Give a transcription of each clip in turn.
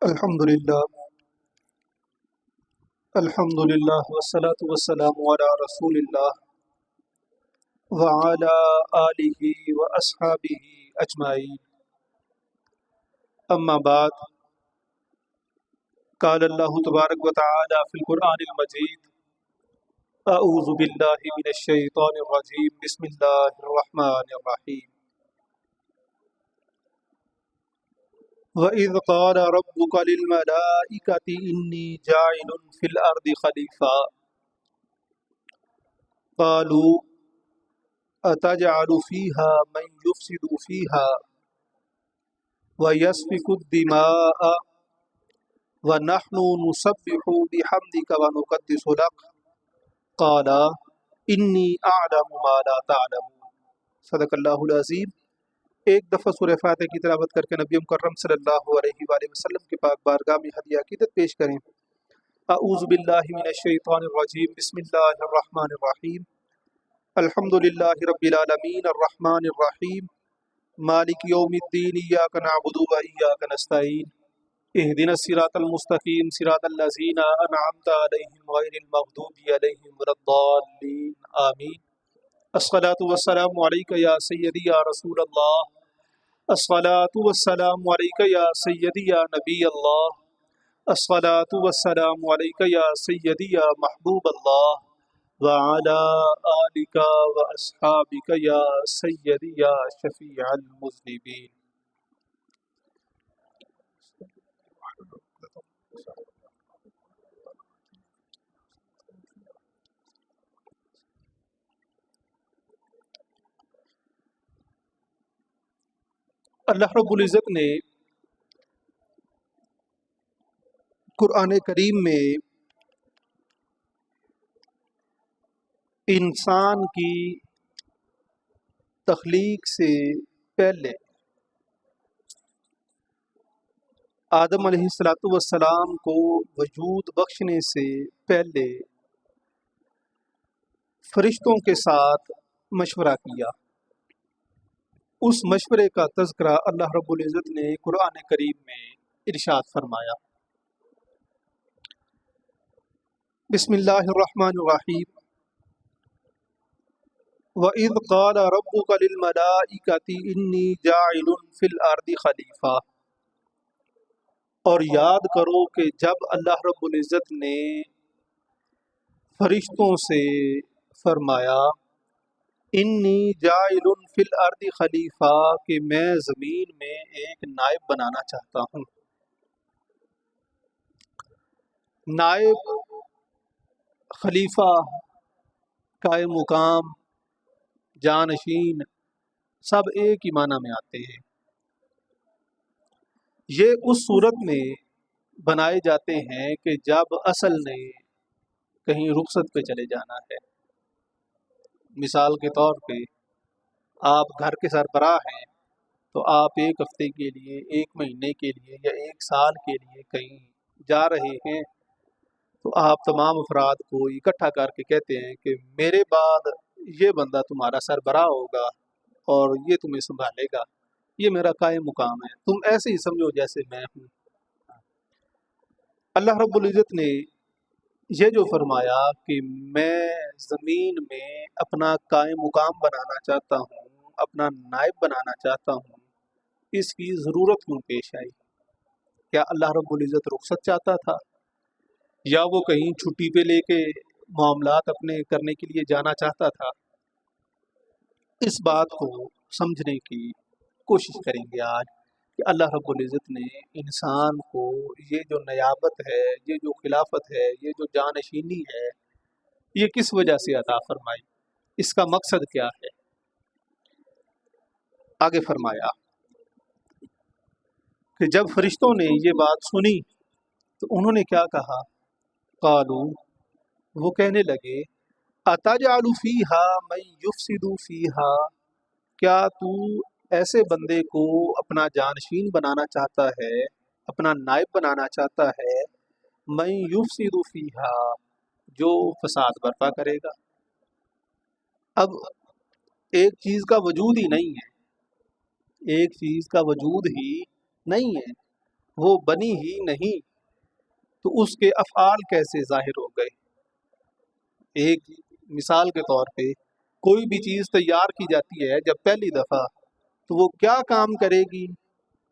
الحمد للہ والصلاة والسلام علی رسول اللہ وعلی آلہ واصحابہ اجمعین، اما بعد۔ قال اللہ تبارک وتعالی فی القرآن المجید: اعوذ باللہ من الشیطان الرجیم، بسم اللہ الرحمن الرحیم۔ وَإِذْ قَالَ رَبُّكَ لِلْمَلَائِكَةِ إِنِّي جَاعِلٌ فِي الْأَرْضِ خَلِيفَةً قَالُوا أَتَجْعَلُ فِيهَا مَن يُفْسِدُ فِيهَا وَيَسْفِكُ الدِّمَاءَ وَنَحْنُ نُسَبِّحُ بِحَمْدِكَ وَنُقَدِّسُ لَكَ قَالَ إِنِّي أَعْلَمُ مَا لَا تَعْلَمُونَ۔ صدق اللہ العظیم۔ ایک دفعہ سورہ فاتحہ کی تلاوت کر کے نبی مکرم صلی اللہ علیہ وآلہ وسلم کے پاک بارگاہ میں ہدیہ عقیدت پیش کریں۔ اعوذ باللہ من الشیطان الرجیم، بسم اللہ الرحمن الرحیم۔ الحمد للہ رب العالمین الرحمن الرحیم مالک یوم الدین، ایاک نعبد و ایاک نستعین، اہدنا الصراط المستقیم صراط الذین انعمت علیہم غیر المغضوب علیہم ولا الضالین، آمین۔ الصلاۃ والسلام علیک یا سیدی یا رسول اللہ، الصلاۃ والسلام علیک یا سیدی یا نبی اللہ، الصلاۃ والسلام علیک یا سیدی یا محبوب اللہ، وعلی آلک واصحابک یا سیدی یا شفیع المذنبین۔ اللہ رب العزت نے قرآن کریم میں انسان کی تخلیق سے پہلے، آدم علیہ السلام کو وجود بخشنے سے پہلے فرشتوں کے ساتھ مشورہ کیا۔ اس مشورے کا تذکرہ اللہ رب العزت نے قرآن کریم میں ارشاد فرمایا۔ بسم اللہ الرحمن الرحیم۔ وَإِذْ قَالَ رَبُّكَ لِلْمَلَائِكَةِ إِنِّي جَاعِلٌ فِي الْأَرْضِ خَلِيفَةً، اور یاد کرو کہ جب اللہ رب العزت نے فرشتوں سے فرمایا انی جاعل فی الارض خلیفہ، کہ میں زمین میں ایک نائب بنانا چاہتا ہوں۔ نائب، خلیفہ، قائم مقام، جانشین، سب ایک ہی معنی میں آتے ہیں۔ یہ اس صورت میں بنائے جاتے ہیں کہ جب اصل نے کہیں رخصت پہ چلے جانا ہے۔ مثال کے طور پہ آپ گھر کے سربراہ ہیں، تو آپ ایک ہفتے کے لیے، ایک مہینے کے لیے یا ایک سال کے لیے کہیں جا رہے ہیں، تو آپ تمام افراد کو اکٹھا کر کے کہتے ہیں کہ میرے بعد یہ بندہ تمہارا سربراہ ہوگا اور یہ تمہیں سنبھالے گا، یہ میرا قائم مقام ہے، تم ایسے ہی سمجھو جیسے میں ہوں۔ اللہ رب العزت نے یہ جو فرمایا کہ میں زمین میں اپنا قائم مقام بنانا چاہتا ہوں، اپنا نائب بنانا چاہتا ہوں، اس کی ضرورت کیوں پیش آئی؟ کیا اللہ رب العزت رخصت چاہتا تھا، یا وہ کہیں چھٹی پہ لے کے معاملات اپنے کرنے کے لیے جانا چاہتا تھا؟ اس بات کو سمجھنے کی کوشش کریں گے آج کہ اللہ رب العزت نے انسان کو یہ جو نیابت ہے، یہ جو خلافت ہے، یہ جو جانشینی ہے، یہ کس وجہ سے عطا فرمائی، اس کا مقصد کیا ہے؟ آگے فرمایا کہ جب فرشتوں نے یہ بات سنی تو انہوں نے کیا کہا؟ قالو، وہ کہنے لگے، اتجعل فیہا من یفسد فیہا، کیا تو ایسے بندے کو اپنا جانشین بنانا چاہتا ہے، اپنا نائب بنانا چاہتا ہے، من یفسد فیہا، جو فساد برپا کرے گا۔ اب ایک چیز کا وجود ہی نہیں ہے، ایک چیز کا وجود ہی نہیں ہے وہ بنی ہی نہیں تو اس کے افعال کیسے ظاہر ہو گئے؟ ایک مثال کے طور پہ کوئی بھی چیز تیار کی جاتی ہے جب پہلی دفعہ، تو وہ کیا کام کرے گی،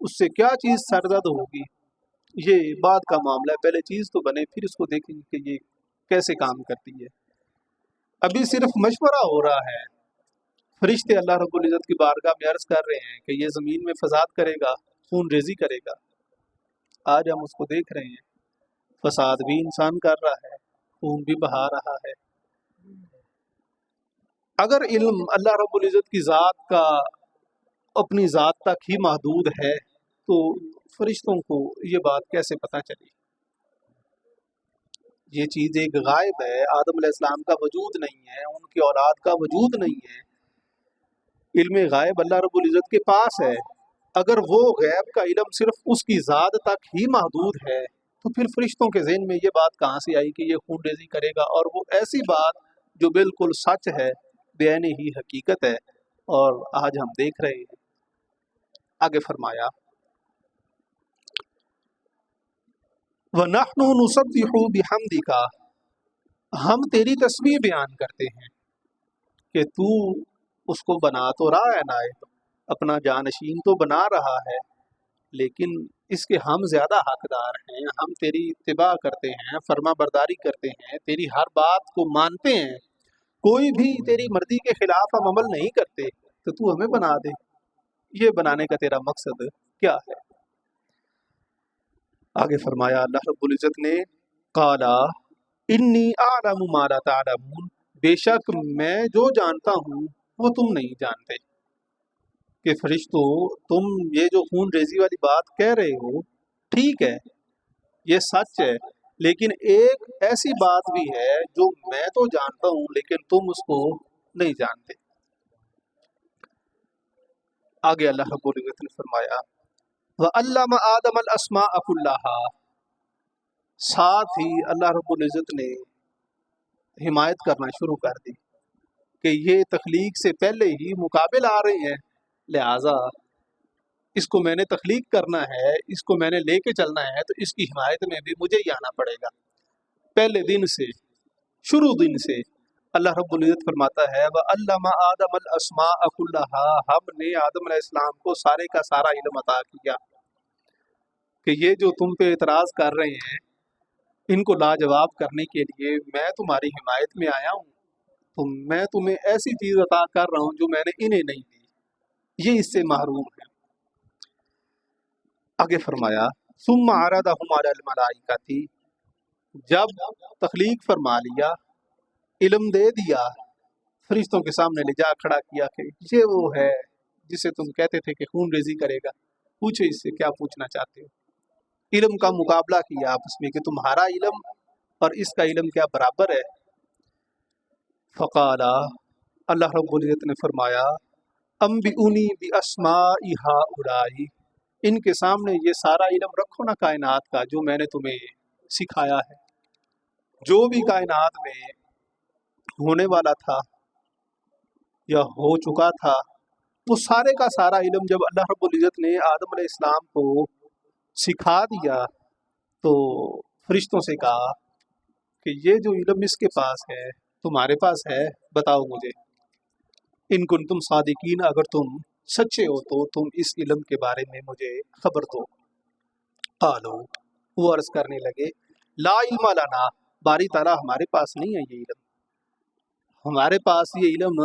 اس سے کیا چیز سرزد ہوگی، یہ بعد کا معاملہ ہے۔ پہلے چیز تو بنے، پھر اس کو دیکھیں کہ یہ کیسے کام کرتی ہے۔ ابھی صرف مشورہ ہو رہا ہے، فرشتے اللہ رب العزت کی بارگاہ میں عرض کر رہے ہیں کہ یہ زمین میں فساد کرے گا، خون ریزی کرے گا۔ آج ہم اس کو دیکھ رہے ہیں، فساد بھی انسان کر رہا ہے، خون بھی بہا رہا ہے۔ اگر علم اللہ رب العزت کی ذات کا اپنی ذات تک ہی محدود ہے تو فرشتوں کو یہ بات کیسے پتہ چلی؟ یہ چیز ایک غائب ہے، آدم علیہ السلام کا وجود نہیں ہے، ان کی اولاد کا وجود نہیں ہے۔ علم غائب اللہ رب العزت کے پاس ہے۔ اگر وہ غیب کا علم صرف اس کی ذات تک ہی محدود ہے تو پھر فرشتوں کے ذہن میں یہ بات کہاں سے آئی کہ یہ خون ریزی کرے گا، اور وہ ایسی بات جو بالکل سچ ہے، بے ہی حقیقت ہے، اور آج ہم دیکھ رہے ہیں۔ آگے فرمایا وَنَحْنُ نُسَبِّحُ بِحَمْدِكَ، ہم تیری تسبیح بیان کرتے ہیں کہ تو اس کو بنا تو رہا ہے نائب، اپنا جانشین تو بنا رہا ہے، لیکن اس کے ہم زیادہ حقدار ہیں، ہم تیری اتباع کرتے ہیں، فرما برداری کرتے ہیں، تیری ہر بات کو مانتے ہیں، کوئی بھی تیری مرضی کے خلاف ہم عمل نہیں کرتے، تو ہمیں بنا دے۔ یہ بنانے کا تیرا مقصد کیا ہے؟ آگے فرمایا اللہ رب العزت نے، قالا انی اعلم ما لا تعلمون، بے شک میں جو جانتا ہوں وہ تم نہیں جانتے۔ کہ فرشتوں، تم یہ جو خون ریزی والی بات کہہ رہے ہو ٹھیک ہے، یہ سچ ہے، لیکن ایک ایسی بات بھی ہے جو میں تو جانتا ہوں لیکن تم اس کو نہیں جانتے۔ آگے اللہ رب العزت نے فرمایا وَعَلَّمَ آدَمَ الْأَسْمَاءَ كُلَّهَا، ساتھ ہی اللہ رب العزت نے حمایت کرنا شروع کر دی کہ یہ تخلیق سے پہلے ہی مقابل آ رہے ہیں، لہٰذا اس کو میں نے تخلیق کرنا ہے، اس کو میں نے لے کے چلنا ہے، تو اس کی حمایت میں بھی مجھے ہی آنا پڑے گا۔ پہلے دن سے، شروع دن سے اللہ رب العزت فرماتا ہے وَعَلَّمَ آدَمَ الْأَسْمَاءَ كُلَّهَا، ہم نے آدم علیہ السلام کو سارے کا سارا علم عطا کیا کہ یہ جو تم پہ اعتراض کر رہے ہیں ان کو لاجواب کرنے کے لیے میں تمہاری حمایت میں آیا ہوں، تو میں تمہیں ایسی چیز عطا کر رہا ہوں جو میں نے انہیں نہیں دی، یہ اس سے محروم ہے۔ آگے فرمایا ثم عرضهم علی الملائکۃ، جب تخلیق فرما لیا، علم دے دیا، فرشتوں کے سامنے لے جا کھڑا کیا کہ یہ وہ ہے جسے تم کہتے تھے کہ خون ریزی کرے گا، پوچھو اس سے کیا پوچھنا چاہتے ہو۔ علم کا مقابلہ کیا آپس میں کہ تمہارا علم اور اس کا علم کیا برابر ہے۔ فقالا، اللہ رب العزت نے فرمایا انبئونی باسماء ہؤلاء، ان کے سامنے یہ سارا علم رکھو نا کائنات کا جو میں نے تمہیں سکھایا ہے، جو بھی کائنات میں ہونے والا تھا یا ہو چکا تھا، وہ سارے کا سارا علم جب اللہ رب العزت نے آدم علیہ السلام کو سکھا دیا تو فرشتوں سے کہا کہ یہ جو علم اس کے پاس ہے تمہارے پاس ہے، بتاؤ مجھے، ان کنتم صادقین، اگر تم سچے ہو تو تم اس علم کے بارے میں مجھے خبر دو۔ قالو، وہ عرض کرنے لگے لا علم لنا، باری تعالیٰ ہمارے پاس نہیں ہے یہ علم، ہمارے پاس یہ علم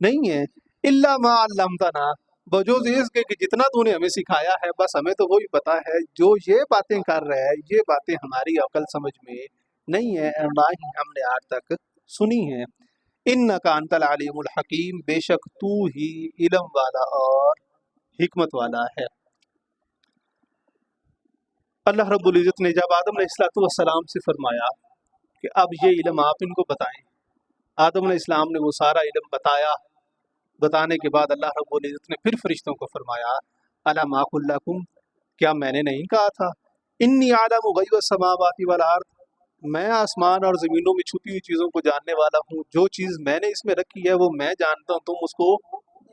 نہیں ہے، الا ما علمتنا، بجوز اس کے کہ جتنا تو نے ہمیں سکھایا ہے بس ہمیں تو وہی پتا ہے، جو یہ باتیں کر رہے ہیں یہ باتیں ہماری عقل سمجھ میں نہیں ہے اور نہ ہی ہم نے آج تک سنی ہیں۔ انک انت العلیم الحکیم، بے شک تو ہی علم والا اور حکمت والا ہے۔ اللہ رب العزت نے جب آدم علیہ السلام سے فرمایا کہ اب یہ علم آپ ان کو بتائیں، آدم علیہ السلام نے وہ سارا علم بتایا۔ بتانے کے بعد اللہ رب العزت نے پھر فرشتوں کو فرمایا الم اقل لکم، کیا میں نے نہیں کہا تھا انی اعلم غیب السماوات والارض، میں آسمان اور زمینوں میں چھپی ہوئی چیزوں کو جاننے والا ہوں، جو چیز میں نے اس میں رکھی ہے وہ میں جانتا ہوں، تم اس کو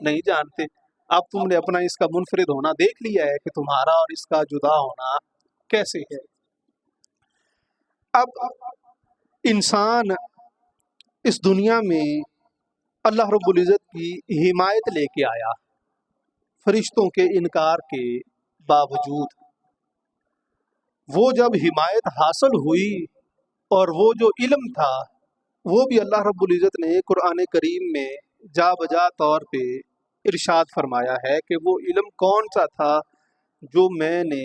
نہیں جانتے۔ اب تم نے اپنا اس کا منفرد ہونا دیکھ لیا ہے کہ تمہارا اور اس کا جدا ہونا کیسے ہے؟ اب انسان اس دنیا میں اللہ رب العزت کی حمایت لے کے آیا، فرشتوں کے انکار کے باوجود وہ جب حمایت حاصل ہوئی اور وہ جو علم تھا وہ بھی اللہ رب العزت نے قرآن کریم میں جا بجا طور پہ ارشاد فرمایا ہے کہ وہ علم کون سا تھا جو میں نے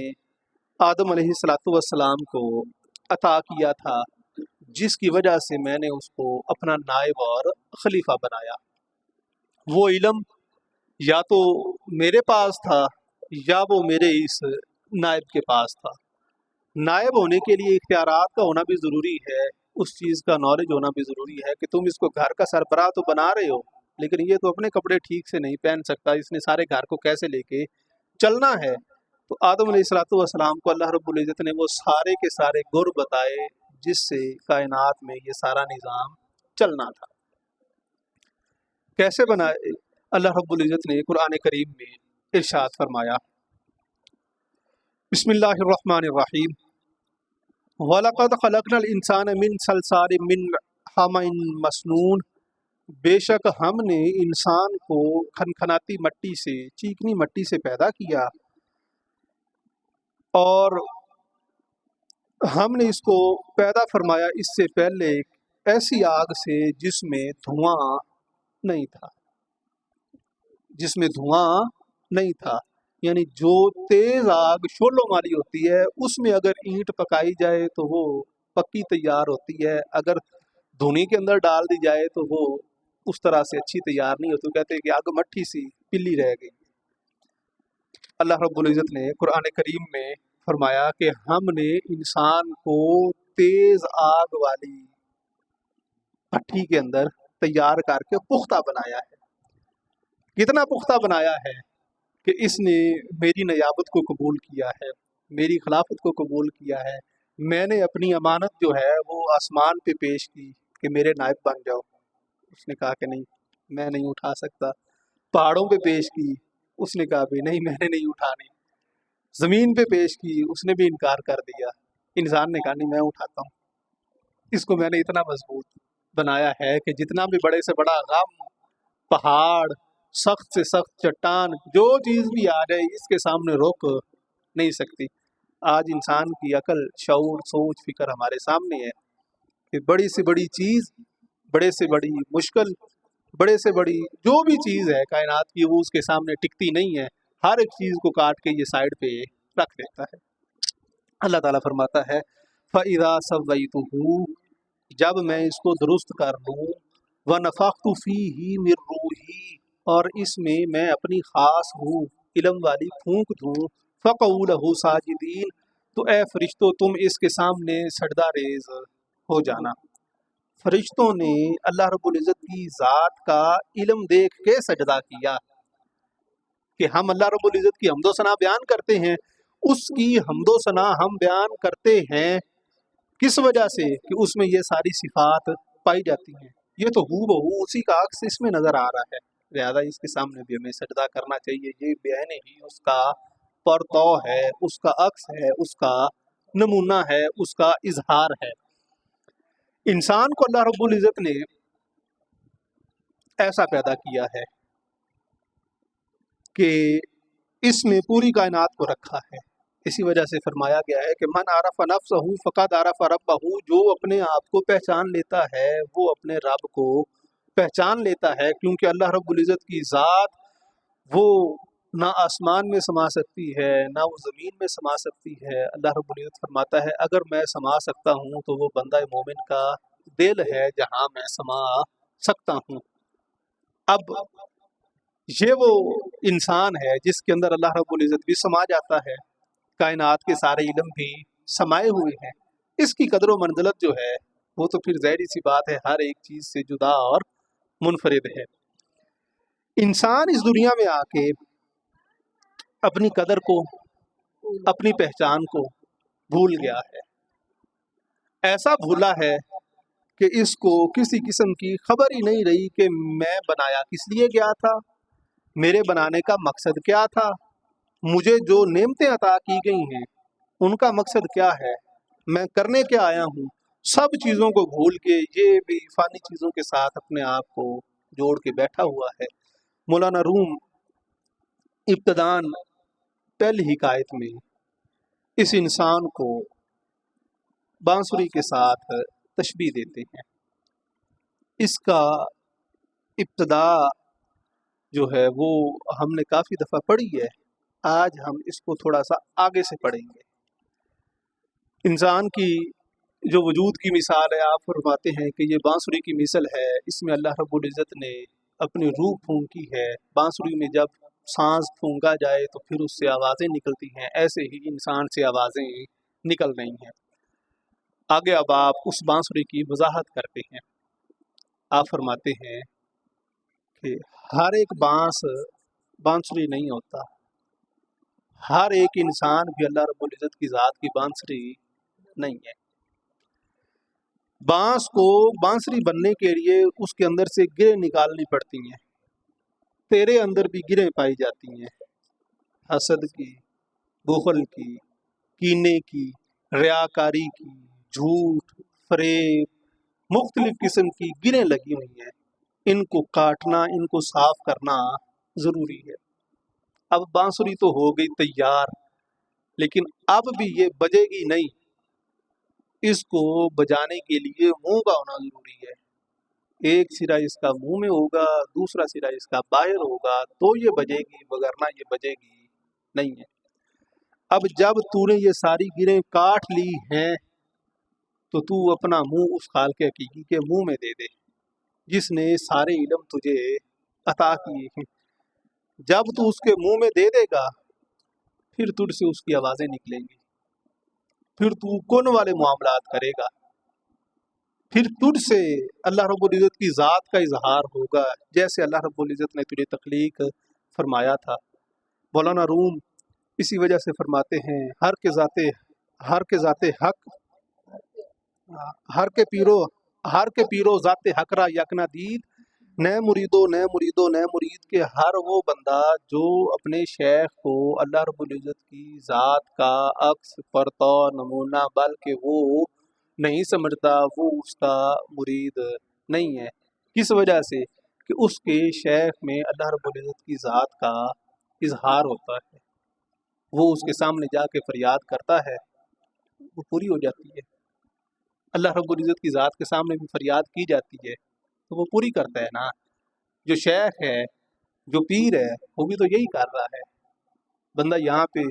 آدم علیہ السلام کو عطا کیا تھا، جس کی وجہ سے میں نے اس کو اپنا نائب اور خلیفہ بنایا۔ وہ علم یا تو میرے پاس تھا یا وہ میرے اس نائب کے پاس تھا۔ نائب ہونے کے لیے اختیارات کا ہونا بھی ضروری ہے، اس چیز کا نالج ہونا بھی ضروری ہے کہ تم اس کو گھر کا سربراہ تو بنا رہے ہو لیکن یہ تو اپنے کپڑے ٹھیک سے نہیں پہن سکتا، اس نے سارے گھر کو کیسے لے کے چلنا ہے۔ تو آدم علیہ السلام کو اللہ رب العزت نے وہ سارے کے سارے گر بتائے جس سے کائنات میں یہ سارا نظام چلنا تھا۔ کیسے بنائے؟ اللہ رب العزت نے قرآن کریم میں ارشاد فرمایا، بسم اللہ الرحمن الرحیم، وَلَقَدْ خَلَقْنَا الْإِنسَانَ مِنْ صَلْصَالٍ مِّنْ حَمَإٍ مَّسْنُونٍ، بے شک ہم نے انسان کو کھنکھناتی مٹی سے، چیکنی مٹی سے پیدا کیا، اور ہم نے اس کو پیدا فرمایا اس سے پہلے ایسی آگ سے جس میں دھواں نہیں تھا، جس میں دھواں نہیں تھا، یعنی جو تیز آگ شعلوں والی ہوتی ہے اس میں اگر اینٹ پکائی جائے تو وہ پکی تیار ہوتی ہے، اگر دھونے کے اندر ڈال دی جائے تو وہ اس طرح سے اچھی تیار نہیں ہوتی، کہتے ہیں کہ آگ مٹھی سی پلی رہ گئی۔ اللہ رب العزت نے قرآن کریم میں فرمایا کہ ہم نے انسان کو تیز آگ والی بھٹی کے اندر تیار کر کے پختہ بنایا ہے۔ کتنا پختہ بنایا ہے کہ اس نے میری نیابت کو قبول کیا ہے، میری خلافت کو قبول کیا ہے۔ میں نے اپنی امانت جو ہے وہ آسمان پہ پیش کی کہ میرے نائب بن جاؤ، اس نے کہا کہ نہیں میں نہیں اٹھا سکتا۔ پہاڑوں پہ پیش کی، اس نے کہا بھی نہیں میں نے نہیں اٹھانی۔ زمین پہ پیش کی، اس نے بھی انکار کر دیا۔ انسان نے کہا نہیں میں اٹھاتا ہوں۔ اس کو میں نے اتنا مضبوط بنایا ہے کہ جتنا بھی بڑے سے بڑا غم، پہاڑ، سخت سے سخت چٹان، جو چیز بھی آ جائے اس کے سامنے روک نہیں سکتی۔ آج انسان کی عقل، شعور، سوچ، فکر ہمارے سامنے ہے کہ بڑی سے بڑی چیز، بڑے سے بڑی مشکل، بڑے سے بڑی جو بھی چیز ہے کائنات کی وہ اس کے سامنے ٹکتی نہیں ہے، ہر ایک چیز کو کاٹ کے یہ سائڈ پہ رکھ دیتا ہے۔ اللہ تعالیٰ فرماتا ہے فَإِذَا سَوَّيْتُهُ، جب میں اس کو درست کر لوں، وَنَفَخْتُ فِيهِ مِن رُّوحِي، اور اس میں میں اپنی خاص روح علم والی پھونک دوں، فَقَعُوا لَهُ سَاجِدِينَ، تو اے فرشتوں تم اس کے سامنے سجدہ ریز ہو جانا۔ فرشتوں نے اللہ رب العزت کی ذات کا علم دیکھ کے سجدہ کیا کہ ہم اللہ رب العزت کی حمد و ثنا بیان کرتے ہیں، اس کی حمد و ثنا ہم بیان کرتے ہیں کس وجہ سے کہ اس میں یہ ساری صفات پائی جاتی ہیں، یہ تو ہو بہو اسی کا عکس اس میں نظر آ رہا ہے، لہذا اس کے سامنے بھی ہمیں سجدہ کرنا چاہیے۔ یہ بیان ہی اس کا پرتو ہے، اس کا عکس ہے، اس کا نمونہ ہے، اس کا اظہار ہے۔ انسان کو اللہ رب العزت نے ایسا پیدا کیا ہے کہ اس میں پوری کائنات کو رکھا ہے، اسی وجہ سے فرمایا گیا ہے کہ من عرف نفسہ فقد عرف ربہ، جو اپنے آپ کو پہچان لیتا ہے وہ اپنے رب کو پہچان لیتا ہے، کیونکہ اللہ رب العزت کی ذات وہ نہ آسمان میں سما سکتی ہے نہ وہ زمین میں سما سکتی ہے۔ اللہ رب العزت فرماتا ہے اگر میں سما سکتا ہوں تو وہ بندہ مومن کا دل ہے جہاں میں سما سکتا ہوں۔ اب یہ وہ انسان ہے جس کے اندر اللہ رب العزت بھی سما جاتا ہے، کائنات کے سارے علم بھی سمائے ہوئے ہیں، اس کی قدر و منزلت جو ہے وہ تو پھر ظاہری سی بات ہے ہر ایک چیز سے جدا اور منفرد ہے۔ انسان اس دنیا میں آ کے اپنی قدر کو، اپنی پہچان کو بھول گیا ہے، ایسا بھولا ہے کہ اس کو کسی قسم کی خبر ہی نہیں رہی کہ میں بنایا کس لیے گیا تھا، میرے بنانے کا مقصد کیا تھا، مجھے جو نعمتیں عطا کی گئی ہیں ان کا مقصد کیا ہے، میں کرنے کیا آیا ہوں، سب چیزوں کو بھول کے یہ بھی فانی چیزوں کے ساتھ اپنے آپ کو جوڑ کے بیٹھا ہوا ہے۔ مولانا روم ابتدان پہلی حکایت میں اس انسان کو بانسری کے ساتھ تشبیہ دیتے ہیں۔ اس کا ابتدا جو ہے وہ ہم نے کافی دفعہ پڑھی ہے، آج ہم اس کو تھوڑا سا آگے سے پڑھیں گے۔ انسان کی جو وجود کی مثال ہے، آپ فرماتے ہیں کہ یہ بانسری کی مثل ہے، اس میں اللہ رب العزت نے اپنی روح پھونکی ہے۔ بانسری میں جب سانس پھونکا جائے تو پھر اس سے آوازیں نکلتی ہیں، ایسے ہی انسان سے آوازیں نکل رہی ہیں۔ آگے اب آپ اس بانسری کی وضاحت کرتے ہیں۔ آپ فرماتے ہیں کہ ہر ایک بانسری نہیں ہوتا، ہر ایک انسان بھی اللہ رب العزت کی ذات کی بانسری نہیں ہے۔ بانس کو بانسری بننے کے لیے اس کے اندر سے گریں نکالنی پڑتی ہیں۔ تیرے اندر بھی گریں پائی جاتی ہیں، حسد کی، بخل کی، کینے کی، ریاکاری کی، جھوٹ، فریب، مختلف قسم کی گریں لگی ہوئی ہیں۔ ان کو کاٹنا، ان کو صاف کرنا ضروری ہے۔ اب بانسری تو ہو گئی تیار، لیکن اب بھی یہ بجے گی نہیں، اس کو بجانے کے لیے منہ کا ہونا ضروری ہے۔ ایک سرا اس کا منہ میں ہوگا، دوسرا سرا اس کا باہر ہوگا تو یہ بجے گی، وگرنہ یہ بجے گی نہیں ہے۔ اب جب تو نے یہ ساری گریں کاٹ لی ہیں تو تو اپنا منہ اس خالق حقیقی کے منہ میں دے دے جس نے سارے علم تجھے عطا کیے ہیں۔ جب تو اس کے منہ میں دے دے گا پھر تجھ سے اس کی آوازیں نکلیں گی، پھر تو کون والے معاملات کرے گا، پھر تجھ سے اللہ رب العزت کی ذات کا اظہار ہوگا جیسے اللہ رب العزت نے تجھے تخلیق فرمایا تھا۔ مولانا روم اسی وجہ سے فرماتے ہیں ہر کے ذات حق، ہر کے پیرو ذات حق را یکنا دید، نئے مرید کے ہر وہ بندہ جو اپنے شیخ کو اللہ رب العزت کی ذات کا عکس پرتو نمونہ بلکہ وہ نہیں سمجھتا، وہ اس کا مرید نہیں ہے۔ کس وجہ سے؟ کہ اس کے شیخ میں اللہ رب العزت کی ذات کا اظہار ہوتا ہے، وہ اس کے سامنے جا کے فریاد کرتا ہے، وہ پوری ہو جاتی ہے۔ اللہ رب العزت کی ذات کے سامنے بھی فریاد کی جاتی ہے تو وہ پوری کرتا ہے نا۔ جو شیخ ہے، جو پیر ہے، وہ بھی تو یہی کر رہا ہے۔ بندہ یہاں پہ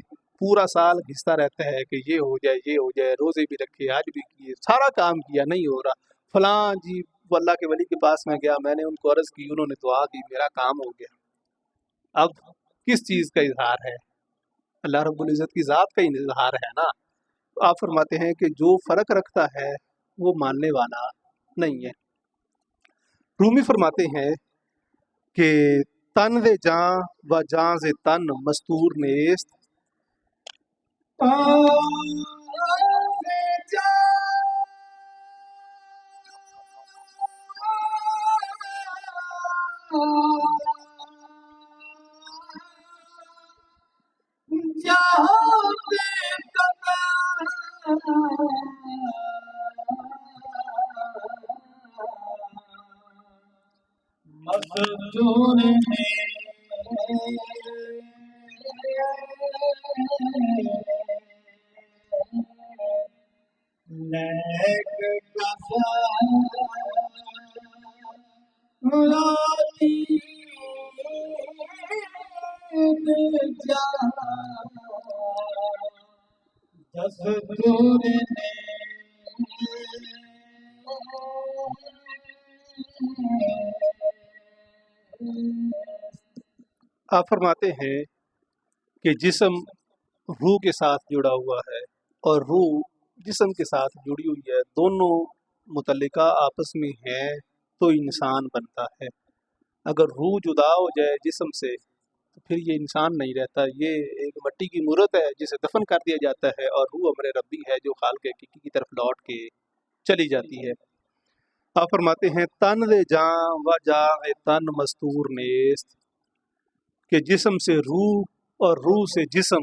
پورا سال گھستا رہتا ہے کہ یہ ہو جائے، یہ ہو جائے، روزے بھی رکھے، حج بھی کیے، سارا کام کیا، نہیں ہو رہا۔ فلاں جی وہ اللہ کے ولی کے پاس میں گیا، میں نے ان کو عرض کی، انہوں نے دعا کی، میرا کام ہو گیا۔ اب کس چیز کا اظہار ہے؟ اللہ رب العزت کی ذات کا ہی اظہار ہے نا۔ تو آپ فرماتے ہیں کہ جو فرق رکھتا ہے وہ ماننے والا نہیں ہے۔ رومی فرماتے ہیں کہ تن و جاں و جاں ز تن مستور نیست، آپ فرماتے ہیں کہ جسم روح کے ساتھ جڑا ہوا ہے اور روح جسم کے ساتھ جڑی ہوئی ہے، دونوں متعلقہ آپس میں ہیں تو انسان بنتا ہے۔ اگر روح جدا ہو جائے جسم سے تو پھر یہ انسان نہیں رہتا، یہ ایک مٹی کی مورت ہے جسے دفن کر دیا جاتا ہے، اور روح امر ربی ہے جو خالق حقیقی کی طرف لوٹ کے چلی جاتی ہے۔ آپ فرماتے ہیں تن و جاں و جاں و تن مستور نیست، کہ جسم سے روح اور روح سے جسم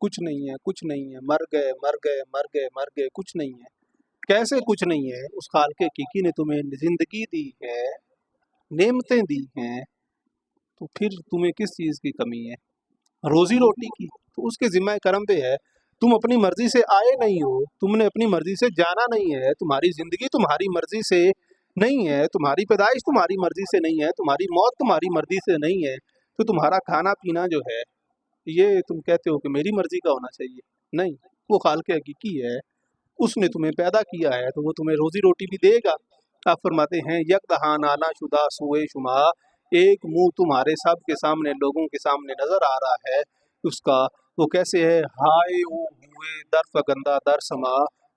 کچھ نہیں ہے، کچھ نہیں ہے، مر گئے مر گئے مر گئے مر گئے، کچھ نہیں ہے۔ کیسے کچھ نہیں ہے؟ اس خالق حقیقی نے تمہیں زندگی دی ہے، نعمتیں دی ہیں، تو پھر تمہیں کس چیز کی کمی ہے؟ روزی روٹی کی تو اس کے ذمہ کرم پہ ہے۔ تم اپنی مرضی سے آئے نہیں ہو، تم نے اپنی مرضی سے جانا نہیں ہے، تمہاری زندگی تمہاری مرضی سے نہیں ہے، تمہاری پیدائش تمہاری مرضی سے نہیں ہے، تمہاری موت تمہاری مرضی سے نہیں ہے، تو تمہارا کھانا پینا جو ہے یہ تم کہتے ہو کہ میری مرضی کا ہونا چاہیے، نہیں، وہ خالق حقیقی ہے، اس نے تمہیں پیدا کیا ہے تو وہ تمہیں روزی روٹی بھی دے گا۔ آپ فرماتے ہیں یک دہاں نانا شدہ سوئے شما، ایک منہ تمہارے سب کے سامنے، لوگوں کے سامنے نظر آ رہا ہے اس کا، وہ کیسے ہے؟ ہائے او ہوئے در فگندہ در سما،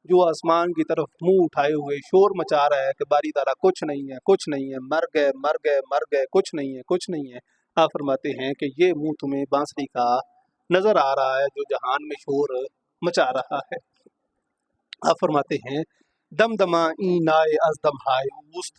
جو آسمان کی طرف منہ اٹھائے ہوئے شور مچا رہا ہے کہ باری تعالیٰ کچھ نہیں ہے، کچھ نہیں ہے، مر گئے مر گئے مر گئے، کچھ نہیں ہے، کچھ نہیں ہے۔ آپ فرماتے ہیں کہ یہ منہ تمہیں بانسری کا نظر آ رہا ہے جو جہان میں شور مچا رہا ہے۔ آپ فرماتے ہیں دم دما این نائے از دم ہائے اوست،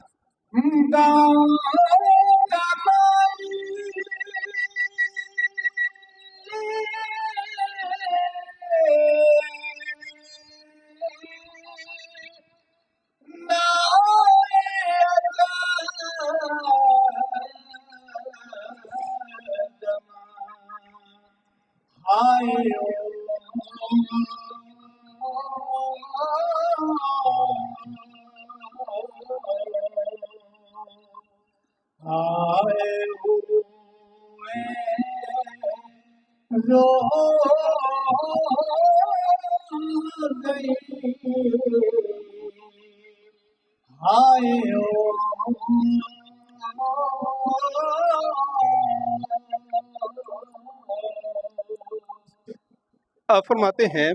آپ فرماتے ہیں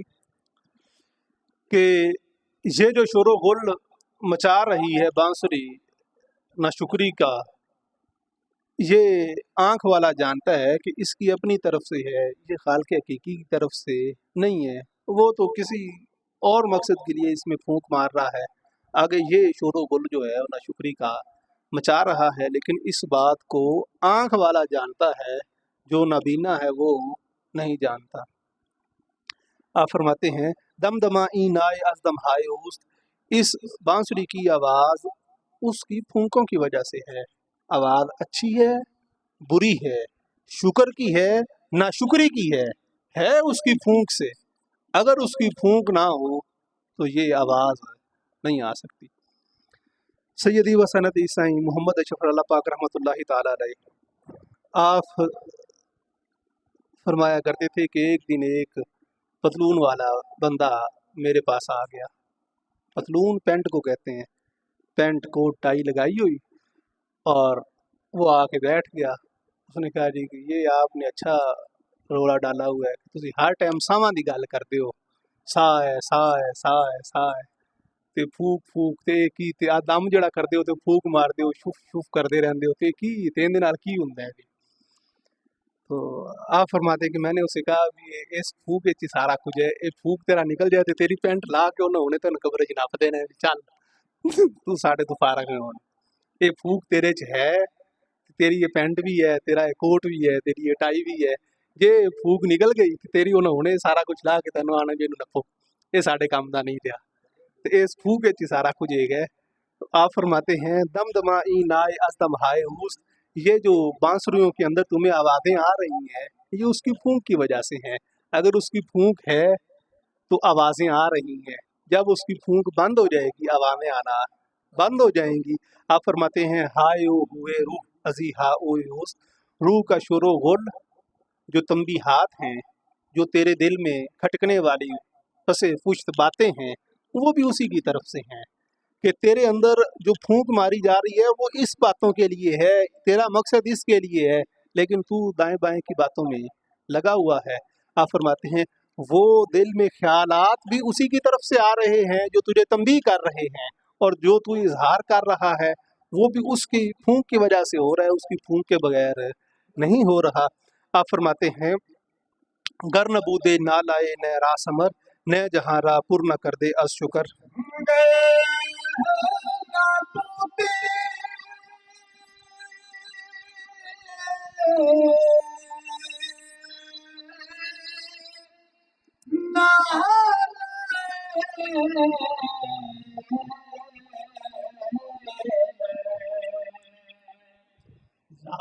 کہ یہ جو شور و غل مچا رہی ہے بانسری ناشکری کا، یہ آنکھ والا جانتا ہے کہ اس کی اپنی طرف سے ہے، یہ خالق حقیقی کی طرف سے نہیں ہے، وہ تو کسی اور مقصد کے لیے اس میں پھونک مار رہا ہے۔ آگے یہ شور و غل جو ہے ناشکری کا مچا رہا ہے، لیکن اس بات کو آنکھ والا جانتا ہے، جو نابینا ہے وہ نہیں جانتا۔ آپ فرماتے ہیں دم دما این نائے از دم ہائے اوست، اس بانسری کی آواز اس کی پھونکوں کی وجہ سے ہے۔ آواز اچھی ہے، بری ہے، شکر کی ہے، ناشکری کی ہے اس کی پھونک سے۔ اگر اس کی پھونک نہ ہو تو یہ آواز نہیں آ سکتی۔ سیدی و سند عیسائی محمد اشرف اللہ پاک رحمۃ اللہ تعالی علیہ، آپ فرمایا کرتے تھے کہ ایک دن ایک پتلون والا بندہ میرے پاس آ گیا۔ پتلون پینٹ کو کہتے ہیں، پینٹ کوٹ ٹائی لگائی ہوئی، اور وہ آ کے بیٹھ گیا۔ اس نے کہا جی کہ یہ آپ نے اچھا رولا ڈالا ہوا ہے، تسی ہر ٹائم ساواں دی گل کرتے ہو، سا ہے سا ہے سا ہے سا ہے، تے پھوک پھوک تے کی تے آ دم جڑا کرتے ہو تے پھوک مارتے ہو، شف شف کرتے رہندے ہو، تے کی تے اندے نال کی ہوندا ہے؟ تو آپ فرماتے ہیں کہ میں نے اسے کہا بھی اس پھوک وچ سارا کچھ ہے، یہ پھوک تیرا نکل جائے تے تیری پینٹ لا کے انہوں نے تینوں قبر چ نپ دینا ہے، چل تو ساڈے تو فارغ ہے، ہن یہ پھوک تیرے چ ہے، تیری یہ پینٹ بھی ہے، تیرا یہ کوٹ بھی ہے، تیری یہ ٹائی بھی ہے، جے پھوک نکل گئی تیری انہوں نے سارا کچھ لا کے تینوں آنا بھی نپو، یہ ساڈے کام دا نہیں رہا، تے اس پھوک وچ سارا کچھ ایک ہے۔ تو آپ فرماتے ہیں دم دما ای نائے از دم ہائے اوست، یہ جو بانسریوں کے اندر تمہیں آوازیں آ رہی ہیں یہ اس کی پھونک کی وجہ سے ہیں۔ اگر اس کی پھونک ہے تو آوازیں آ رہی ہیں، جب اس کی پھونک بند ہو جائے گی آوازیں آنا بند ہو جائیں گی۔ آپ فرماتے ہیں ہائے او ہوئے روح ازی ہا او اوست، روح کا شور و غل، جو تنبیہات ہیں، جو تیرے دل میں کھٹکنے والی پسے پشت باتیں ہیں، وہ بھی اسی کی طرف سے ہیں، کہ تیرے اندر جو پھونک ماری جا رہی ہے وہ اس باتوں کے لیے ہے، تیرا مقصد اس کے لیے ہے، لیکن تو دائیں بائیں کی باتوں میں لگا ہوا ہے۔ آپ فرماتے ہیں وہ دل میں خیالات بھی اسی کی طرف سے آ رہے ہیں جو تجھے تنبیہ کر رہے ہیں، اور جو تو اظہار کر رہا ہے وہ بھی اس کی پھونک کی وجہ سے ہو رہا ہے، اس کی پھونک کے بغیر نہیں ہو رہا۔ آپ فرماتے ہیں گر نبودے نہ لائے نہ راہ سمر، نہ جہاں راہ پر نہ کر دے از شکر۔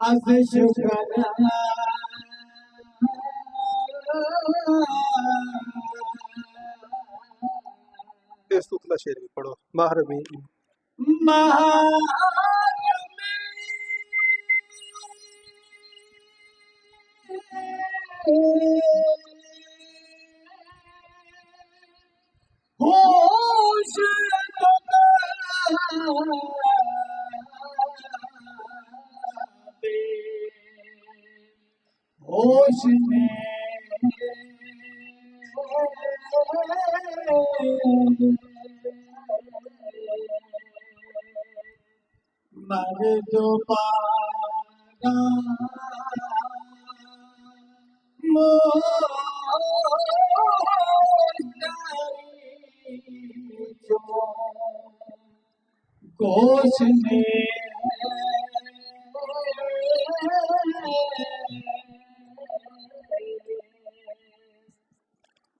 از شکر اس اتلا شعر بھی پڑھو محرمی ہوش ہوش میں مر جو پاگا گوش میں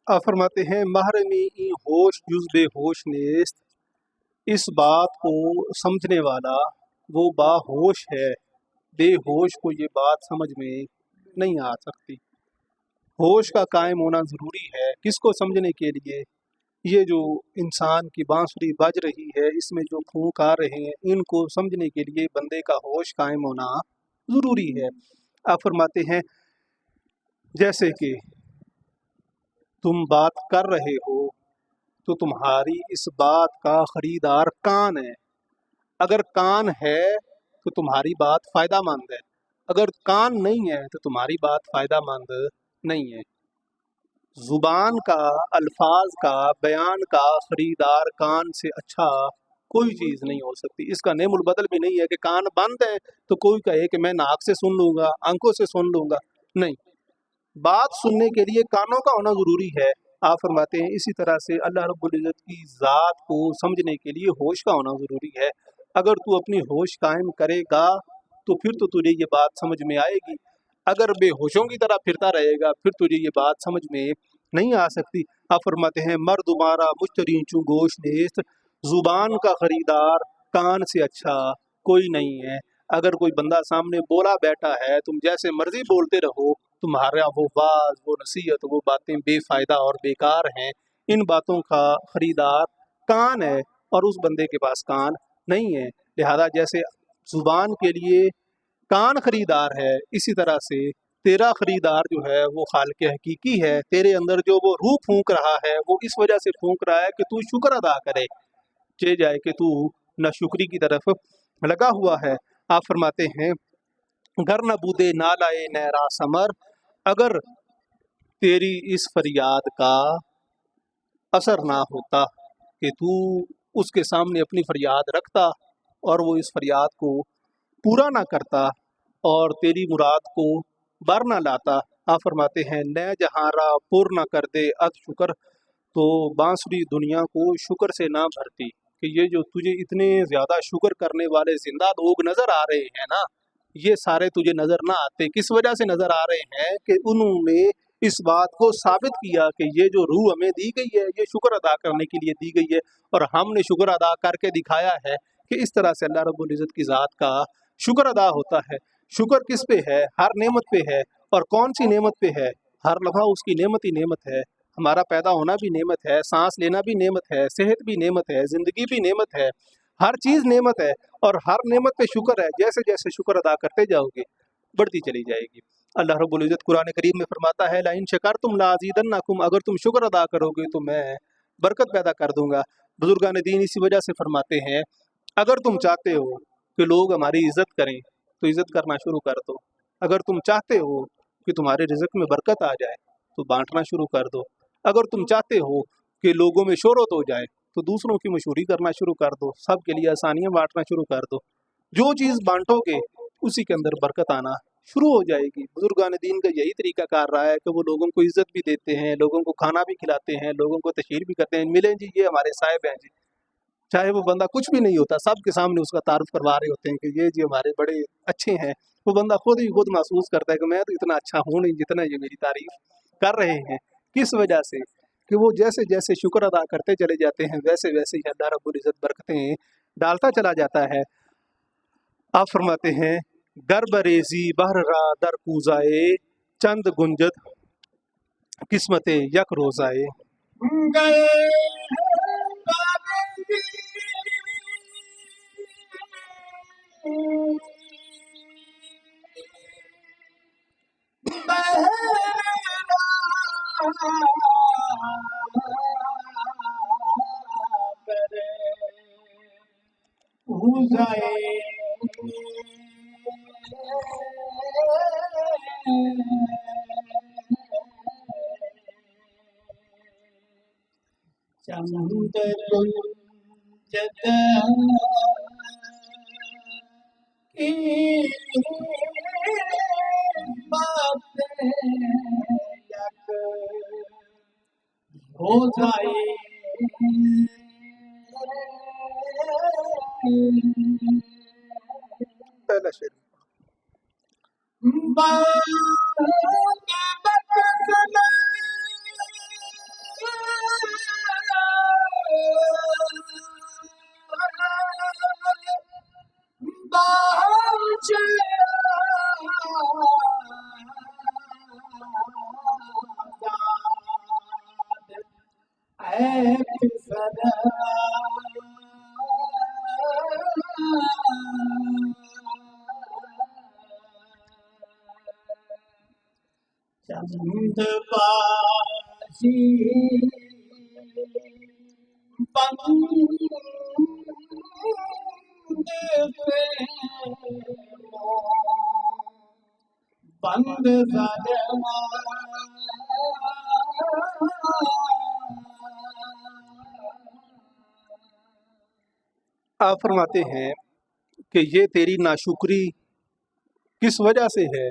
آپ فرماتے ہیں محرمی ای ہوش جز بے ہوش نیست، اس بات کو سمجھنے والا وہ باہوش ہے، بے ہوش کو یہ بات سمجھ میں نہیں آ سکتی۔ ہوش کا قائم ہونا ضروری ہے کس کو سمجھنے کے لیے؟ یہ جو انسان کی بانسری بج رہی ہے، اس میں جو پھونک آ رہے ہیں، ان کو سمجھنے کے لیے بندے کا ہوش قائم ہونا ضروری ہے۔ آپ فرماتے ہیں جیسے کہ تم بات کر رہے ہو تو تمہاری اس بات کا خریدار کان ہے، اگر کان ہے تو تمہاری بات فائدہ مند ہے، اگر کان نہیں ہے تو تمہاری بات فائدہ مند نہیں ہے۔ زبان کا، الفاظ کا، بیان کا خریدار کان سے اچھا کوئی چیز نہیں ہو سکتی۔ اس کا نعم البدل بھی نہیں ہے کہ کان بند ہے تو کوئی کہے کہ میں ناک سے سن لوں گا، آنکھوں سے سن لوں گا، نہیں، بات سننے کے لیے کانوں کا ہونا ضروری ہے۔ آپ فرماتے ہیں اسی طرح سے اللہ رب العزت کی ذات کو سمجھنے کے لیے ہوش کا ہونا ضروری ہے۔ اگر تو اپنی ہوش قائم کرے گا تو پھر تو تجھے یہ بات سمجھ میں آئے گی، اگر بے ہوشوں کی طرح پھرتا رہے گا پھر تجھے یہ بات سمجھ میں نہیں آ سکتی۔ آپ فرماتے ہیں مرد مارا مشتری چوں گوش نیست، زبان کا خریدار کان سے اچھا کوئی نہیں ہے۔ اگر کوئی بندہ سامنے بولا بیٹھا ہے، تم جیسے مرضی بولتے رہو، تمہارا وہ باز، وہ نصیحت، وہ باتیں بے فائدہ اور بیکار ہیں۔ ان باتوں کا خریدار کان ہے اور اس بندے کے پاس کان نہیں ہے۔ لہذا جیسے زبان کے لیے کان خریدار ہے، اسی طرح سے تیرا خریدار جو ہے وہ خالق حقیقی ہے۔ تیرے اندر جو وہ روح پھونک رہا ہے وہ اس وجہ سے پھونک رہا ہے کہ تو شکر ادا کرے، چے جائے کہ تو ناشکری کی طرف لگا ہوا ہے۔ آپ فرماتے ہیں گر نہ بودے نالائے نیرا سمر، اگر تیری اس فریاد کا اثر نہ ہوتا کہ تو اس کے سامنے اپنی فریاد رکھتا اور وہ اس فریاد کو پورا نہ کرتا اور تیری مراد کو بر نہ لاتا۔ آپ فرماتے ہیں نہ جہاں پر نہ کر دے اد شکر، تو بانسری دنیا کو شکر سے نہ بھرتی کہ یہ جو تجھے اتنے زیادہ شکر کرنے والے زندہ لوگ نظر آ رہے ہیں نا، یہ سارے تجھے نظر نہ آتے۔ کس وجہ سے نظر آ رہے ہیں کہ انہوں نے اس بات کو ثابت کیا کہ یہ جو روح ہمیں دی گئی ہے یہ شکر ادا کرنے کے لیے دی گئی ہے، اور ہم نے شکر ادا کر کے دکھایا ہے کہ اس طرح سے اللہ رب العزت کی ذات کا شکر ادا ہوتا ہے۔ شکر کس پہ ہے؟ ہر نعمت پہ ہے، اور کون سی نعمت پہ ہے؟ ہر لمحہ اس کی نعمت ہی نعمت ہے۔ ہمارا پیدا ہونا بھی نعمت ہے، سانس لینا بھی نعمت ہے، صحت بھی نعمت ہے، زندگی بھی نعمت ہے، ہر چیز نعمت ہے، اور ہر نعمت پہ شکر ہے۔ جیسے جیسے شکر ادا کرتے جاؤ گے بڑھتی چلی جائے گی۔ اللہ رب العزت قرآن کریم میں فرماتا ہے لَإِن شَكَرْتُمْ لَأَزِيدَنَّكُمْ، اگر تم شکر ادا کرو گے تو میں برکت پیدا کر دوں گا۔ بزرگان دین اسی وجہ سے فرماتے ہیں اگر تم چاہتے ہو کہ لوگ ہماری عزت کریں تو عزت کرنا شروع کر دو، اگر تم چاہتے ہو کہ تمہارے رزق میں برکت آ جائے تو بانٹنا شروع کر دو، اگر تم چاہتے ہو کہ لوگوں میں شہرت ہو جائے تو دوسروں کی مشہوری کرنا شروع کر دو، سب کے لیے آسانیاں بانٹنا شروع کر دو۔ جو چیز بانٹو گے اسی کے اندر برکت آنا شروع ہو جائے گی۔ بزرگان دین کا یہی طریقہ کار رہا ہے کہ وہ لوگوں کو عزت بھی دیتے ہیں، لوگوں کو کھانا بھی کھلاتے ہیں، لوگوں کو تشہیر بھی کرتے ہیں، ملیں جی یہ ہمارے صاحب ہیں جی، چاہے وہ بندہ کچھ بھی نہیں ہوتا، سب کے سامنے اس کا تعارف کروا رہے ہوتے ہیں کہ یہ جی ہمارے بڑے اچھے ہیں۔ وہ بندہ خود ہی خود محسوس کرتا ہے کہ میں تو اتنا اچھا ہوں نہیں جتنا یہ میری تعریف کر رہے ہیں۔ کس وجہ سے؟ کہ وہ جیسے جیسے شکر ادا کرتے چلے جاتے ہیں ویسے ویسے ہی اللہ رب العزت برکتیں ڈالتا چلا جاتا ہے۔ آپ فرماتے ہیں گر بریزی بہر را در کوزائے چند گنجد قسمت یک روزائے۔ گئے چند گنجد کی بات یک روزائے پہلا شعر چند باشی بند آپ فرماتے ہیں کہ یہ تیری ناشکری کس وجہ سے ہے؟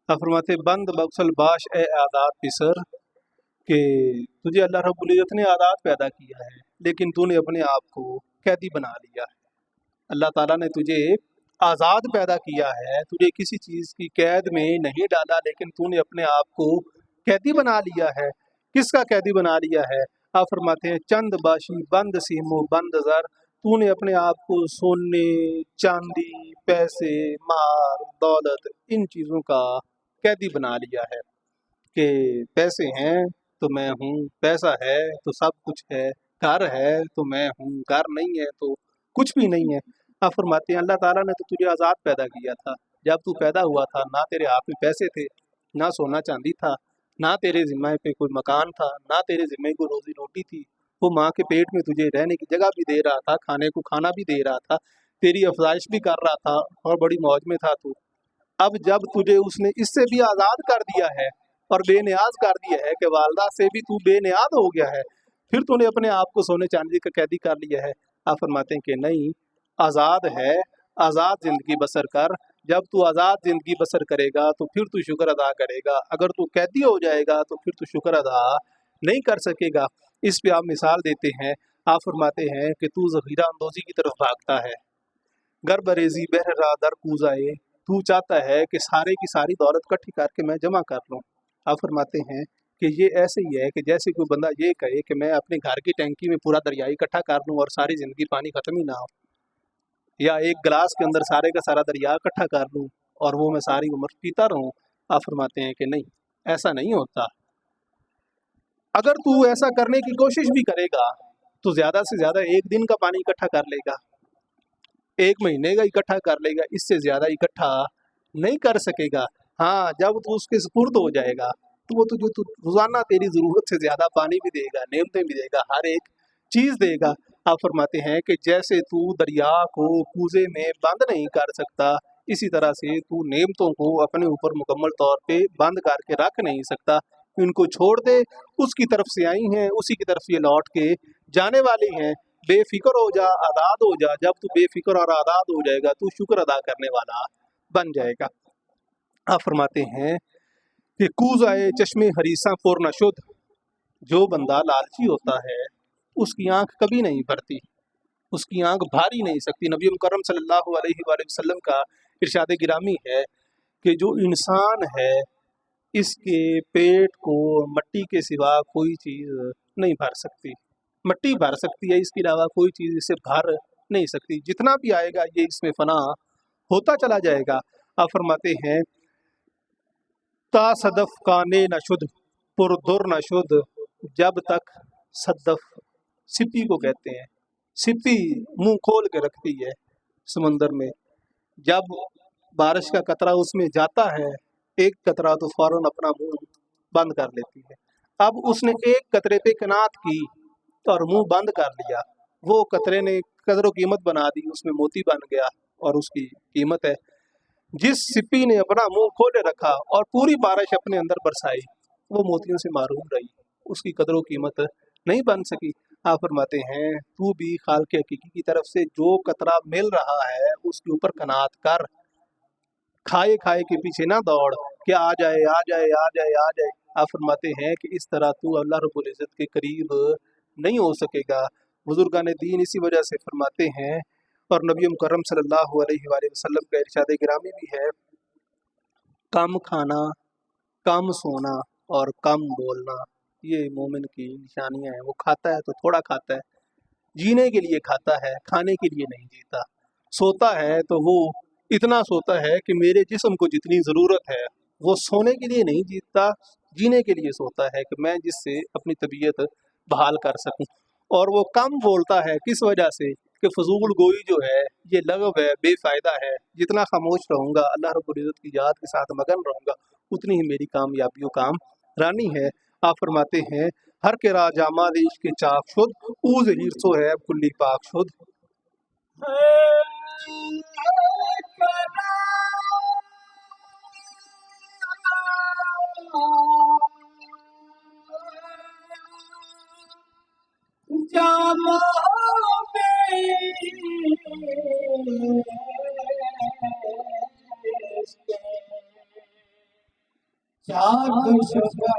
آپ فرماتے بند بخشل باش اے عادات پسر، کہ تجھے اللہ رب العزت نے عادات پیدا کیا ہے لیکن تو نے اپنے آپ کو قیدی بنا لیا ہے۔ اللہ تعالیٰ نے تجھے آزاد پیدا کیا ہے، تجھے کسی چیز کی قید میں نہیں ڈالا لیکن تو نے اپنے آپ کو قیدی بنا لیا ہے۔ کس کا قیدی بنا لیا ہے؟ آپ فرماتے ہیں چند باشی بند سیم و بند زر، تو نے اپنے آپ کو سونے، چاندی، پیسے، مال، دولت ان چیزوں کا قیدی بنا لیا ہے کہ پیسے ہیں تو میں ہوں، پیسہ ہے تو سب کچھ ہے، گھر ہے تو میں ہوں، گھر نہیں ہے تو کچھ بھی نہیں ہے۔ آپ فرماتے ہیں اللہ تعالیٰ نے تو تجھے آزاد پیدا کیا تھا، جب تو پیدا ہوا تھا نہ تیرے ہاتھ میں پیسے تھے، نہ سونا چاندی تھا، نہ تیرے ذمہ پہ کوئی مکان تھا، نہ تیرے ذمہ کوئی روزی روٹی تھی۔ وہ ماں کے پیٹ میں تجھے رہنے کی جگہ بھی دے رہا تھا، کھانے کو کھانا بھی دے رہا تھا، تیری افزائش بھی کر رہا تھا اور بڑی موج میں تھا تو۔ اب جب تجھے اس نے اس سے بھی آزاد کر دیا ہے اور بے نیاز کر دیا ہے کہ والدہ سے بھی تو بے نیاز ہو گیا ہے، پھر تو نے اپنے آپ کو سونے چاندی کا قیدی کر لیا ہے۔ آپ فرماتے ہیں کہ نہیں، آزاد ہے، آزاد زندگی بسر کر۔ جب تو آزاد زندگی بسر کرے گا تو پھر تو شکر ادا کرے گا، اگر تو قیدی ہو جائے گا تو پھر تو شکر ادا نہیں کر سکے گا۔ اس پہ آپ مثال دیتے ہیں، آپ فرماتے ہیں کہ تو ذخیرہ اندوزی کی طرف بھاگتا ہے، گر بریزی بہر را در کوزائے، تو چاہتا ہے کہ سارے کی ساری دولت کٹھی کر کے میں جمع کر لوں۔ آپ فرماتے ہیں کہ یہ ایسے ہی ہے کہ جیسے کوئی بندہ یہ کہے کہ میں اپنے گھر کی ٹینکی میں پورا دریا اکٹھا کر لوں اور ساری زندگی پانی ختم ہی نہ ہو، یا ایک گلاس کے اندر سارے کا سارا دریا اکٹھا کر لوں اور وہ میں ساری عمر پیتا رہوں۔ آپ فرماتے ہیں کہ نہیں، ایسا نہیں ہوتا۔ اگر تو ایسا کرنے کی کوشش بھی کرے گا تو زیادہ سے زیادہ ایک دن کا پانی اکٹھا کر لے گا، ایک مہینے کا اکٹھا کر لے گا، اس سے زیادہ اکٹھا نہیں کر سکے گا۔ ہاں، جب تو اس کے سپرد ہو جائے گا تو وہ تجھے تو روزانہ تیری ضرورت سے زیادہ پانی بھی دے گا، نعمتیں بھی دے گا، ہر ایک چیز دے گا۔ آپ فرماتے ہیں کہ جیسے تو دریا کو کوزے میں بند نہیں کر سکتا، اسی طرح سے تو نعمتوں کو اپنے اوپر مکمل طور پہ بند کر کے رکھ نہیں سکتا۔ ان کو چھوڑ دے، اس کی طرف سے آئی ہیں، اسی کی طرف یہ لوٹ کے جانے والی ہیں۔ بے فکر ہو جا، آزاد ہو جا. جب تو بے فکر اور آزاد ہو جائے گا تو شکر ادا کرنے والا بن جائے گا. آپ فرماتے ہیں کہ کوز آئے چشمے حریصاں پر نہ شد. جو بندہ لالچی ہوتا ہے اس کی آنکھ کبھی نہیں بھرتی، اس کی آنکھ بھاری نہیں سکتی. نبی مکرم صلی اللہ علیہ وآلہ وسلم کا ارشاد گرامی ہے کہ جو انسان ہے اس کے پیٹ کو مٹی کے سوا کوئی چیز نہیں بھر سکتی. مٹی بھر سکتی ہے، اس کے علاوہ کوئی چیز اسے بھر نہیں سکتی. جتنا بھی آئے گا یہ اس میں فنا ہوتا چلا جائے گا. آپ فرماتے ہیں تا صدف کانے نہ شد پر در نہ شد. جب تک صدف، سپی کو کہتے ہیں، سپی منہ کھول کے رکھتی ہے سمندر میں، جب بارش کا قطرہ اس میں جاتا ہے ایک قطرہ تو فوراً اپنا منہ بند کر لیتی ہے. اب اس نے ایک قطرے پہ کنات کی اور منہ بند کر لیا، وہ قطرے نے قدر و قیمت بنا دی، اس میں موتی بن گیا اور اس کی قیمت ہے. جس سپی نے اپنا منہ کھولے رکھا اور پوری بارش اپنے اندر برسائی وہ موتیوں سے معروم رہی، اس کی قدر و قیمت نہیں بن سکی. آپ فرماتے ہیں تو بھی خالق حقیقی کی طرف سے جو قطرہ مل رہا ہے اس کے اوپر قناعت کر. کھائے کھائے کے پیچھے نہ دوڑ کہ آ جائے آ جائے آ جائے آ جائے. آپ فرماتے ہیں کہ اس طرح تو اللہ رب العزت کے قریب نہیں ہو سکے گا. بزرگان دین اسی وجہ سے فرماتے ہیں، اور نبی مکرم صلی اللہ علیہ وآلہ وسلم کا ارشاد گرامی بھی ہے، کم کھانا، کم سونا اور کم بولنا یہ مومن کی نشانیاں ہیں. وہ کھاتا ہے تو تھوڑا کھاتا ہے، جینے کے لیے کھاتا ہے، کھانے کے لیے نہیں جیتا. سوتا ہے تو وہ اتنا سوتا ہے کہ میرے جسم کو جتنی ضرورت ہے. وہ سونے کے لیے نہیں جیتا، جینے کے لیے سوتا ہے کہ میں جس سے اپنی طبیعت بحال کر سکوں. اور وہ کم بولتا ہے کس وجہ سے کہ فضول گوئی جو ہے یہ لغو ہے، بے فائدہ ہے. جتنا خاموش رہوں گا، اللہ رب العزت کی یاد کے ساتھ مگن رہوں گا، اتنی ہی میری کامیابی و کام رانی ہے. آپ فرماتے ہیں ہر کے راہ جامہ عشق کے چاک شد، او ظہیر سو ہے کلی پاک شد. جاما چاک شدہ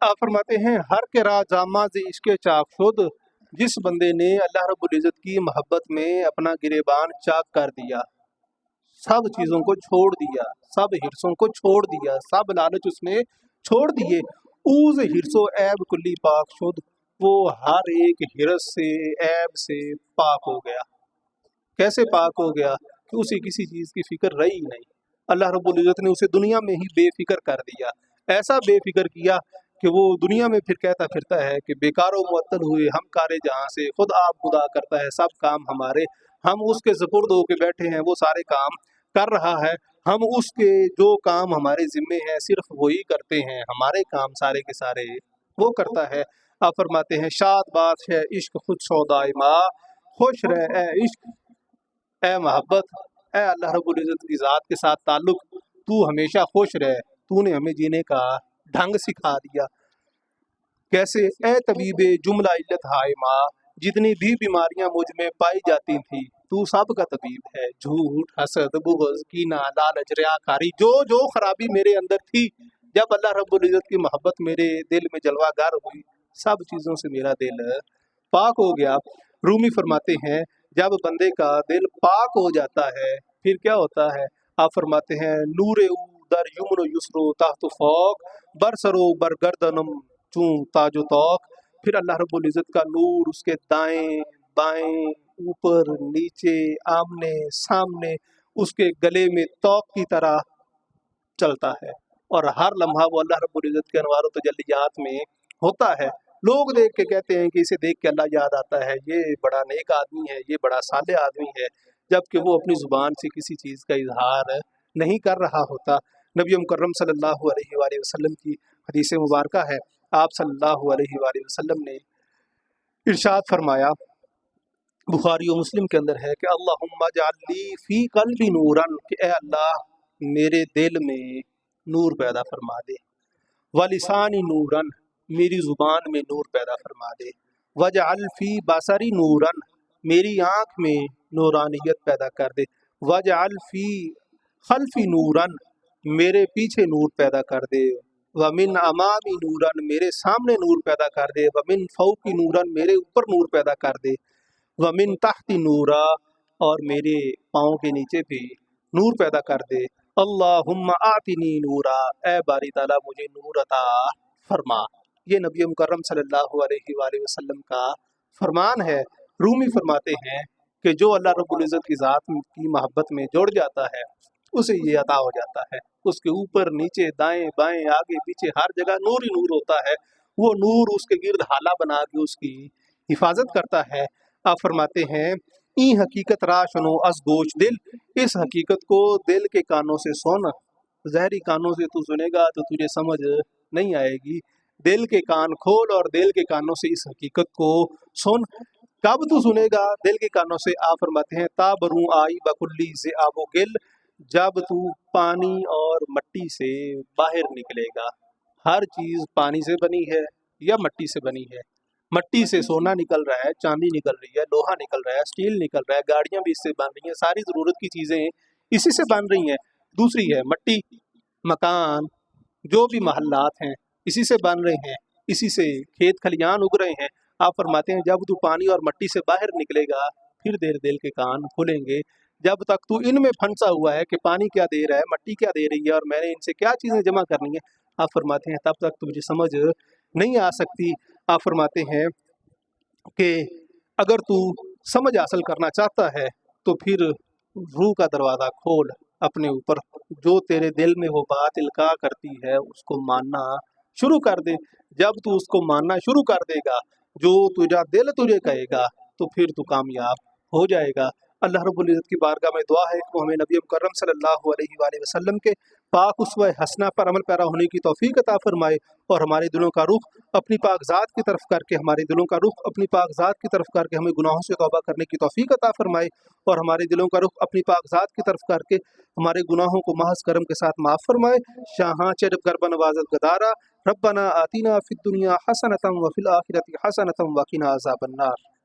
آپ فرماتے ہیں ہر کے راہ جامہ ز عشق چاک شد. جس بندے نے اللہ رب العزت کی محبت میں اپنا گریبان چاک کر دیا، سب چیزوں کو چھوڑ دیا، سب ہرسوں کو چھوڑ دیا، سب لالچ اس نے چھوڑ دیے. اوز ہرسو عیب کلی پاک شد. وہ ہر ایک ہرس سے، عیب سے پاک ہو گیا. کیسے پاک ہو گیا کہ اسے کسی چیز کی فکر رہی نہیں. اللہ رب العزت نے اسے دنیا میں ہی بے فکر کر دیا، ایسا بے فکر کیا کہ وہ دنیا میں پھر کہتا پھرتا ہے کہ بیکار و معطل ہوئے ہم کارے جہاں سے، خود آپ خدا کرتا ہے سب کام ہمارے. ہم اس کے سپرد ہو کے بیٹھے ہیں، وہ سارے کام کر رہا ہے. ہم اس کے جو کام ہمارے ذمے ہیں صرف وہی کرتے ہیں، ہمارے کام سارے کے سارے وہ کرتا ہے. آپ فرماتے ہیں شاد بات ہے عشق خود سودائے ماں، خوش رہ اے عشق، اے محبت، اے اللہ رب العزت کی ذات کے ساتھ تعلق، تو ہمیشہ خوش رہ. تو نے ہمیں جینے کا ڈھنگ سکھا دیا. کیسے؟ اے طبیب جملہ علت ہائے ماں، جتنی بھی بیماریاں مجھ میں پائی جاتی تھیں تو سب کا طبیب ہے. جھوٹ، حسد، بغض، کینہ، لالچ، ریاکاری، جو جو خرابی میرے اندر تھی، جب اللہ رب العزت کی محبت میرے دل میں جلوہ گر ہوئی سب چیزوں سے میرا دل پاک ہو گیا. رومی فرماتے ہیں جب بندے کا دل پاک ہو جاتا ہے پھر کیا ہوتا ہے؟ آپ فرماتے ہیں نور او در یمن و یسر و تحت و فوق، بر سرو بر گردنم چون تاج و توق. پھر اللہ رب العزت کا نور اس کے دائیں بائیں، اوپر نیچے، آمنے سامنے، اس کے گلے میں توق کی طرح چلتا ہے، اور ہر لمحہ وہ اللہ رب العزت کے انوار و تجلیات میں ہوتا ہے. لوگ دیکھ کے کہتے ہیں کہ اسے دیکھ کے اللہ یاد آتا ہے، یہ بڑا نیک آدمی ہے، یہ بڑا صالح آدمی ہے، جبکہ وہ اپنی زبان سے کسی چیز کا اظہار نہیں کر رہا ہوتا۔ نبی مکرم صلی اللہ علیہ وآلہ وسلم کی حدیث مبارکہ ہے، آپ صلی اللہ علیہ وآلہ وسلم نے ارشاد فرمایا، بخاری و مسلم کے اندر ہے کہ اللہم اجعل لی فی قلبی نورا، کہ اے اللہ میرے دل میں نور پیدا فرما دے، وَلِسَانِ نُورًا، میری زبان میں نور پیدا فرما دے، وَجْعَلْ فِي بَصَرِ نُورًا، میری آنکھ میں نورانیت پیدا کر دے، وَجْعَلْ فِي خَلْفِ نُورًا، میرے پیچھے نور پیدا کر دے، وَمِنْ أَمَامِ نُورًا، میرے سامنے نور پیدا کر دے، وَمِنْ فَوْقِ نُورًا، میرے اوپر نور پیدا کر دے، وَمِنْ تَحْتِ نُورًا، اور میرے پاؤں کے نیچے بھی نور پیدا کر دے۔ اللہم آتنی نورا، اے باری تعالیٰ مجھے نور عطا فرما۔ یہ نبی مکرم صلی اللہ علیہ وآلہ وسلم کا فرمان ہے۔ رومی فرماتے ہیں کہ جو اللہ رب العزت کی ذات کی محبت میں جڑ جاتا ہے اسے یہ عطا ہو جاتا ہے، اس کے اوپر نیچے دائیں بائیں آگے پیچھے ہر جگہ نور ہی نور ہوتا ہے، وہ نور اس کے گرد حالہ بنا کے اس کی حفاظت کرتا ہے۔ آپ فرماتے ہیں این حقیقت را شنو از گوش دل، اس حقیقت کو دل کے کانوں سے سن، ظاہری کانوں سے تو سنے گا تو تجھے سمجھ نہیں آئے گی، دل کے کان کھول اور دل کے کانوں سے اس حقیقت کو سن۔ کب تو سنے گا دل کے کانوں سے؟ آپ فرماتے ہیں تابروں آئی بکلی سے آب و گل، جب تو پانی اور مٹی سے باہر نکلے گا۔ ہر چیز پانی سے بنی ہے یا مٹی سے بنی ہے، مٹی سے سونا نکل رہا ہے، چاندی نکل رہی ہے، لوہا نکل رہا ہے، اسٹیل نکل رہا ہے، گاڑیاں بھی اس سے بن رہی ہیں، ساری ضرورت کی چیزیں اسی سے بن رہی ہیں۔ دوسری ہے مٹی، مکان، جو بھی محلات ہیں اسی سے بن رہے ہیں، اسی سے کھیت کھلیان اگ رہے ہیں۔ آپ فرماتے ہیں جب تو پانی اور مٹی سے باہر نکلے گا پھر دیر دل کے کان کھلیں گے۔ جب تک تو ان میں پھنسا ہوا ہے کہ پانی کیا دے رہا ہے، مٹی کیا دے رہی ہے اور میں نے ان سے کیا چیزیں جمع کرنی ہے، آپ فرماتے ہیں تب تک تجھے سمجھ نہیں آ سکتی۔ آپ فرماتے ہیں کہ اگر تو سمجھ حاصل کرنا چاہتا ہے تو پھر روح کا دروازہ کھول اپنے اوپر، جو تیرے دل میں وہ بات القاء کرتی ہے اس کو ماننا شروع کر دے۔ جب تو اس کو ماننا شروع کر دے گا، جو تجھا دل تجھے کہے گا، تو پھر تو کامیاب ہو جائے گا۔ اللہ رب العزت کی بارگاہ میں دعا ہے کہ وہ ہمیں نبی مکرم صلی اللہ علیہ وآلہ وسلم کے پاک اسوہ حسنہ پر عمل پیرا ہونے کی توفیق عطا فرمائے، اور ہمارے دلوں کا رخ اپنی پاک ذات کی طرف کر کے ہمیں گناہوں سے توبہ کرنے کی توفیق عطا فرمائے، اور ہمارے دلوں کا رخ اپنی پاک ذات کی طرف کر کے ہمارے گناہوں کو محض کرم کے ساتھ معاف فرمائے۔ شاہاں چرب گربن نوازت گدارا ربنا آتینا فی الدنیا حسنۃ وفی الآخرۃ حسنۃ وقنا عذاب النار۔